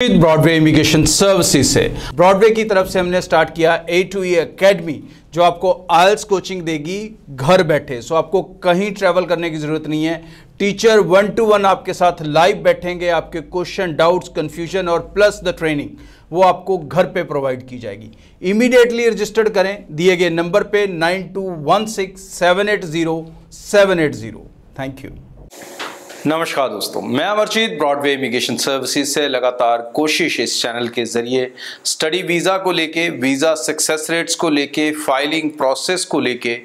Broadway immigration services से Broadway की तरफ से हमने स्टार्ट किया A2E एकेडमी, जो आपको आइल्स कोचिंग देगी घर बैठे। सो आपको कहीं ट्रैवल करने की जरूरत नहीं है। टीचर 1-to-1 आपके साथ लाइव बैठेंगे, आपके क्वेश्चन, डाउट्स, कंफ्यूजन और प्लस द ट्रेनिंग वो आपको घर पे प्रोवाइड की जाएगी। इमीडिएटली रजिस्टर्ड करें दिए गए नंबर पे 9216780780। Thank you. नमस्कार दोस्तों, मैं अमरजीत ब्रॉडवे इमिग्रेशन सर्विसेज से लगातार कोशिश इस चैनल के जरिए स्टडी वीज़ा को लेके, वीज़ा सक्सेस रेट्स को लेके, फाइलिंग प्रोसेस को लेके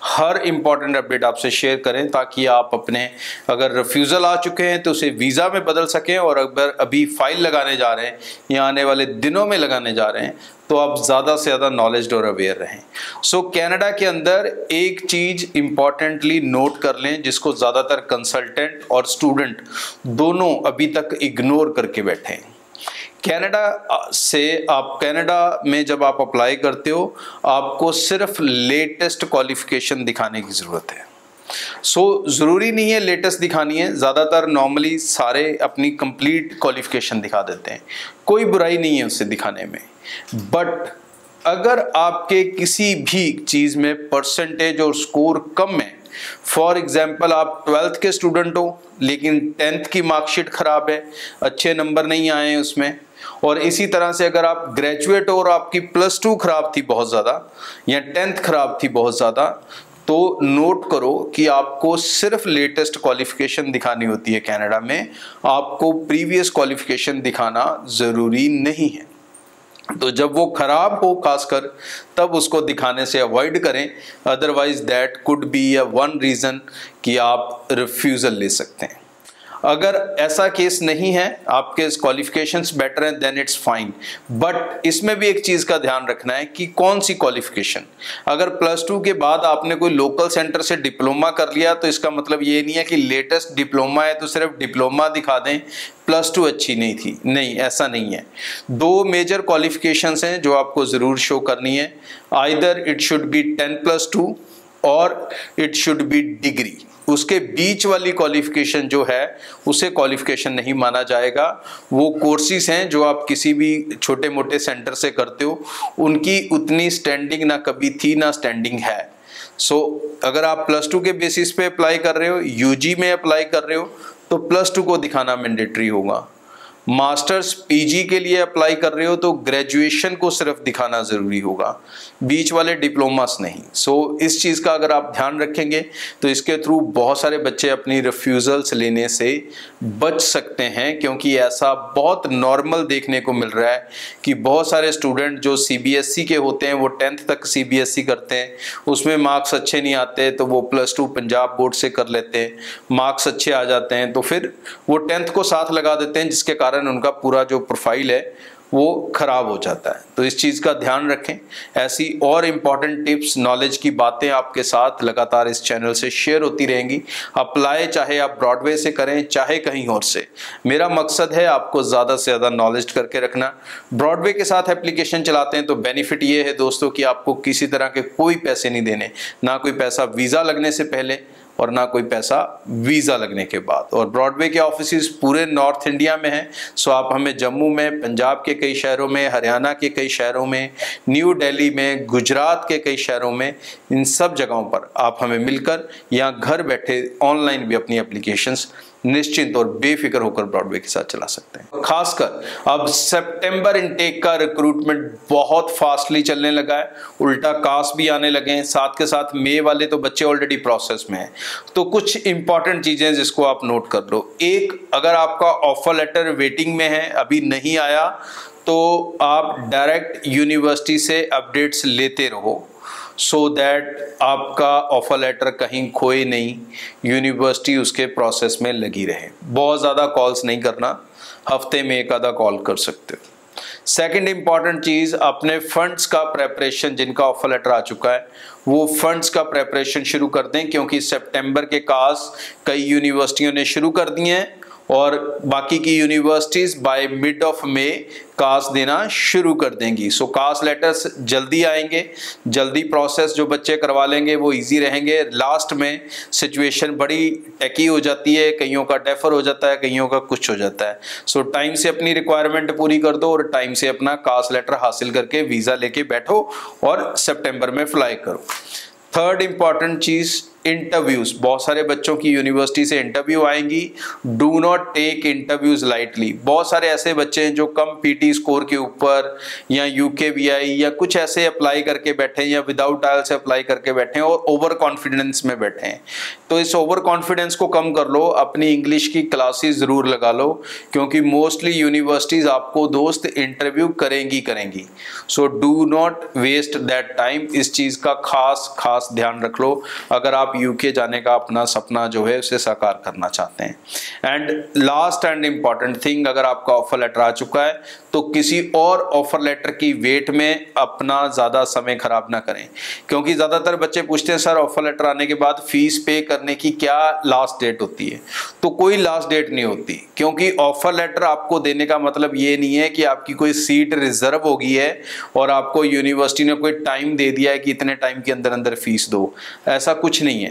हर इम्पॉर्टेंट अपडेट आपसे शेयर करें, ताकि आप अपने अगर रिफ्यूज़ल आ चुके हैं तो उसे वीज़ा में बदल सकें, और अगर अभी फाइल लगाने जा रहे हैं या आने वाले दिनों में लगाने जा रहे हैं तो आप ज़्यादा से ज़्यादा नॉलेज और अवेयर रहें। सो कनाडा के अंदर एक चीज़ इम्पॉर्टेंटली नोट कर लें, जिसको ज़्यादातर कंसल्टेंट और स्टूडेंट दोनों अभी तक इग्नोर करके बैठे हैं। कनाडा से आप कनाडा में जब आप अप्लाई करते हो, आपको सिर्फ लेटेस्ट क्वालिफिकेशन दिखाने की ज़रूरत है। ज़रूरी नहीं है लेटेस्ट दिखानी है, ज़्यादातर नॉर्मली सारे अपनी कंप्लीट क्वालिफिकेशन दिखा देते हैं, कोई बुराई नहीं है उससे दिखाने में। बट अगर आपके किसी भी चीज़ में परसेंटेज और स्कोर कम है, फॉर एग्जाम्पल आप 12th के स्टूडेंट हो लेकिन 10th की मार्कशीट खराब है, अच्छे नंबर नहीं आए हैं उसमें, और इसी तरह से अगर आप ग्रेजुएट हो और आपकी +2 खराब थी बहुत ज़्यादा या 10th खराब थी बहुत ज़्यादा, तो नोट करो कि आपको सिर्फ लेटेस्ट क्वालिफिकेशन दिखानी होती है कनाडा में, आपको प्रीवियस क्वालिफिकेशन दिखाना ज़रूरी नहीं है। तो जब वो खराब हो खासकर, तब उसको दिखाने से अवॉइड करें, otherwise that could be a one reason कि आप रिफ्यूज़ल ले सकते हैं। अगर ऐसा केस नहीं है, आपके क्वालिफिकेशंस बेटर हैं, देन इट्स फाइन। बट इसमें भी एक चीज़ का ध्यान रखना है कि कौन सी क्वालिफिकेशन। अगर +2 के बाद आपने कोई लोकल सेंटर से डिप्लोमा कर लिया तो इसका मतलब ये नहीं है कि लेटेस्ट डिप्लोमा है तो सिर्फ डिप्लोमा दिखा दें, +2 अच्छी नहीं थी। नहीं, ऐसा नहीं है। 2 मेजर क्वालिफिकेशंस हैं जो आपको ज़रूर शो करनी है। आइदर इट शुड बी 10+2 और इट शुड बी डिग्री। उसके बीच वाली क्वालिफिकेशन जो है उसे क्वालिफिकेशन नहीं माना जाएगा। वो कोर्सेज हैं जो आप किसी भी छोटे मोटे सेंटर से करते हो, उनकी उतनी स्टैंडिंग ना कभी थी ना स्टैंडिंग है। अगर आप +2 के बेसिस पे अप्लाई कर रहे हो, यूजी में अप्लाई कर रहे हो, तो +2 को दिखाना मैंडेटरी होगा। मास्टर्स पीजी के लिए अप्लाई कर रहे हो तो ग्रेजुएशन को सिर्फ दिखाना ज़रूरी होगा, बीच वाले डिप्लोमास नहीं। इस चीज़ का अगर आप ध्यान रखेंगे तो इसके थ्रू बहुत सारे बच्चे अपनी रिफ्यूज़ल्स लेने से बच सकते हैं, क्योंकि ऐसा बहुत नॉर्मल देखने को मिल रहा है कि बहुत सारे स्टूडेंट जो सीबीएसई के होते हैं वो 10th तक सीबीएसई करते हैं, उसमें मार्क्स अच्छे नहीं आते तो वो +2 पंजाब बोर्ड से कर लेते हैं, मार्क्स अच्छे आ जाते हैं तो फिर वो 10th को साथ लगा देते हैं, जिसके कारण उनका पूरा जो प्रोफाइल है वो खराब हो जाता है। तो इस चीज़ का ध्यान रखें। ऐसी और इम्पॉर्टेंट टिप्स, नॉलेज की बातें आपके साथ लगातार इस चैनल से शेयर होती रहेंगी। अप्लाई चाहे आप ब्रॉडवे से करें चाहे कहीं और से, मेरा मकसद है आपको ज़्यादा से ज़्यादा नॉलेज करके रखना। ब्रॉडवे के साथ एप्लीकेशन चलाते हैं तो बेनिफिट ये है दोस्तों कि आपको किसी तरह के कोई पैसे नहीं देने, ना कोई पैसा वीज़ा लगने से पहले और ना कोई पैसा वीज़ा लगने के बाद। और ब्रॉडवे के ऑफिसेज पूरे नॉर्थ इंडिया में हैं। आप हमें जम्मू में, पंजाब के कई शहरों में, हरियाणा के कई शहरों में, न्यू दिल्ली में, गुजरात के कई शहरों में, इन सब जगहों पर आप हमें मिलकर या घर बैठे ऑनलाइन भी अपनी एप्लीकेशंस निश्चिंत और बेफिक्र होकर ब्रॉडवे के साथ चला सकते हैं। खासकर अब सितंबर इनटेक का रिक्रूटमेंट बहुत फास्टली चलने लगा है, उल्टा कास भी आने लगे हैं, साथ के साथ मई वाले तो बच्चे ऑलरेडी प्रोसेस में हैं। तो कुछ इंपॉर्टेंट चीजें जिसको आप नोट कर लो। एक, अगर आपका ऑफर लेटर वेटिंग में है, अभी नहीं आया, तो आप डायरेक्ट यूनिवर्सिटी से अपडेट्स लेते रहो, सो दैट आपका ऑफर लेटर कहीं खोए नहीं, यूनिवर्सिटी उसके प्रोसेस में लगी रहे। बहुत ज़्यादा कॉल्स नहीं करना, हफ्ते में एक आधा कॉल कर सकते हो। सेकंड इम्पॉर्टेंट चीज़, अपने फंड्स का प्रेपरेशन, जिनका ऑफर लेटर आ चुका है वो फंड्स का प्रेपरेशन शुरू कर दें, क्योंकि सितंबर के काज कई यूनिवर्सिटियों ने शुरू कर दिए हैं और बाकी की universities by mid of May कास्ट देना शुरू कर देंगी। सो कास्ट लेटर्स जल्दी आएंगे, जल्दी प्रोसेस जो बच्चे करवा लेंगे वो इजी रहेंगे। लास्ट में सिचुएशन बड़ी टेकी हो जाती है, कईयों का डेफर हो जाता है, कईयों का कुछ हो जाता है। सो टाइम से अपनी रिक्वायरमेंट पूरी कर दो और टाइम से अपना कास्ट लेटर हासिल करके वीज़ा लेके बैठो और सितंबर में फ्लाई करो। थर्ड इंपॉर्टेंट चीज़, इंटरव्यूज। बहुत सारे बच्चों की यूनिवर्सिटी से इंटरव्यू आएंगी। Do not take interviews lightly. बहुत सारे ऐसे बच्चे हैं जो कम पीटी स्कोर के ऊपर या यूकेवीआई या कुछ ऐसे अप्लाई करके बैठे हैं या विदाउट आइल्स से अप्लाई करके बैठे हैं और ओवर कॉन्फिडेंस में बैठे हैं। तो इस ओवर कॉन्फिडेंस को कम कर लो, अपनी इंग्लिश की क्लासेस ज़रूर लगा लो, क्योंकि मोस्टली यूनिवर्सिटीज़ आपको दोस्त इंटरव्यू करेंगी। So do not waste that time. इस चीज़ का खास ध्यान रख लो अगर आप यूके जाने का अपना सपना जो है उसे साकार करना चाहते हैं। And last and important thing, अगर आपका ऑफर लेटर आ चुका है तो किसी और ऑफर लेटर की वेट में अपना ज़्यादा समय खराब ना करें, क्योंकि ज़्यादातर बच्चे पूछते हैं सर ऑफर लेटर आने के बाद फीस पे करने की क्या लास्ट डेट होती है। तो कोई लास्ट डेट नहीं होती, क्योंकि ऑफर लेटर आपको देने का मतलब ये नहीं है कि आपकी कोई सीट रिजर्व हो गई है और आपको यूनिवर्सिटी ने कोई टाइम दे दिया है कि इतने टाइम के अंदर अंदर फीस दो। ऐसा कुछ नहीं है।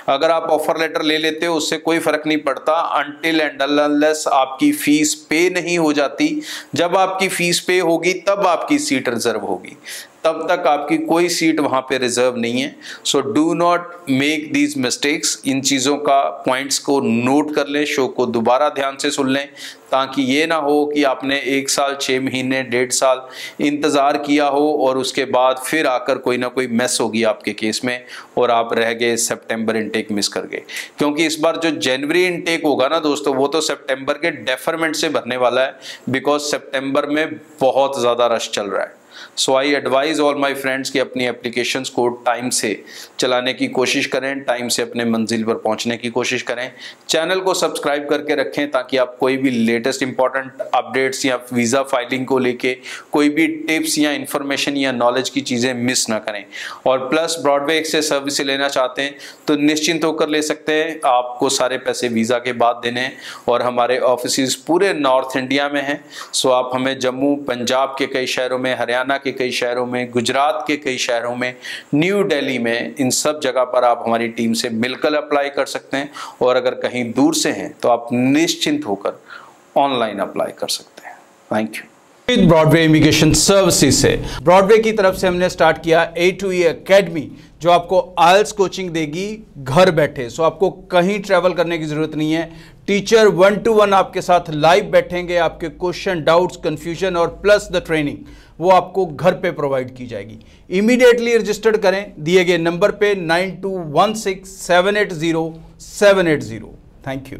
अगर आप ऑफर लेटर ले लेते हो उससे कोई फर्क नहीं पड़ता अनटिल एंड अनलेस आपकी फीस पे नहीं हो जाती। जब आपकी फीस पे होगी तब आपकी सीट रिजर्व होगी, तब तक आपकी कोई सीट वहां पे रिजर्व नहीं है। So do not make these mistakes. इन चीज़ों का पॉइंट्स को नोट कर लें, शो को दोबारा ध्यान से सुन लें, ताकि ये ना हो कि आपने 1 साल 6 महीने 1.5 साल इंतज़ार किया हो और उसके बाद फिर आकर कोई ना कोई मेस होगी आपके केस में और आप रह गए सितंबर इनटेक मिस कर गए। क्योंकि इस बार जो जनवरी इनटेक होगा ना दोस्तों, वो तो सितंबर के डेफरमेंट से भरने वाला है, बिकॉज सितंबर में बहुत ज़्यादा रश चल रहा है। So I advise all my friends कि अपनी एप्लीकेशंस को टाइम से चलाने की कोशिश करें, टाइम से अपने मंजिल पर पहुंचने की कोशिश करें। चैनल को सब्सक्राइब करके रखें ताकि आप कोई भी लेटेस्ट इंपॉर्टेंट अपडेट्स या वीज़ा फाइलिंग को लेके कोई भी टिप्स या इंफॉर्मेशन या नॉलेज की चीज़ें मिस ना करें। और प्लस ब्रॉडवे से सर्विस लेना चाहते हैं तो निश्चिंत होकर ले सकते हैं। आपको सारे पैसे वीज़ा के बाद देने हैं और हमारे ऑफिस पूरे नॉर्थ इंडिया में हैं। सो आप हमें जम्मू, पंजाब के कई शहरों में, हरियाणा के कई शहरों में, गुजरात के कई शहरों में, न्यू दिल्ली में, इन सब जगह पर आप हमारी टीम से मिलकर अप्लाई कर सकते हैं। और अगर कहीं दूर से हैं तो आप निश्चिंत होकर ऑनलाइन अप्लाई कर सकते हैं। Thank you. Broadway immigration services से ब्रॉडवे की तरफ से हमने स्टार्ट किया A2E एकेडमी, जो आपको आइल्स कोचिंग देगी घर बैठे। सो आपको कहीं ट्रैवल करने की जरूरत नहीं है। टीचर 1-to-1 आपके साथ लाइव बैठेंगे, आपके क्वेश्चन, डाउट्स, कंफ्यूजन और प्लस द ट्रेनिंग वो आपको घर पे प्रोवाइड की जाएगी। इमीडिएटली रजिस्टर्ड करें दिए गए नंबर पे 9216780780। Thank you.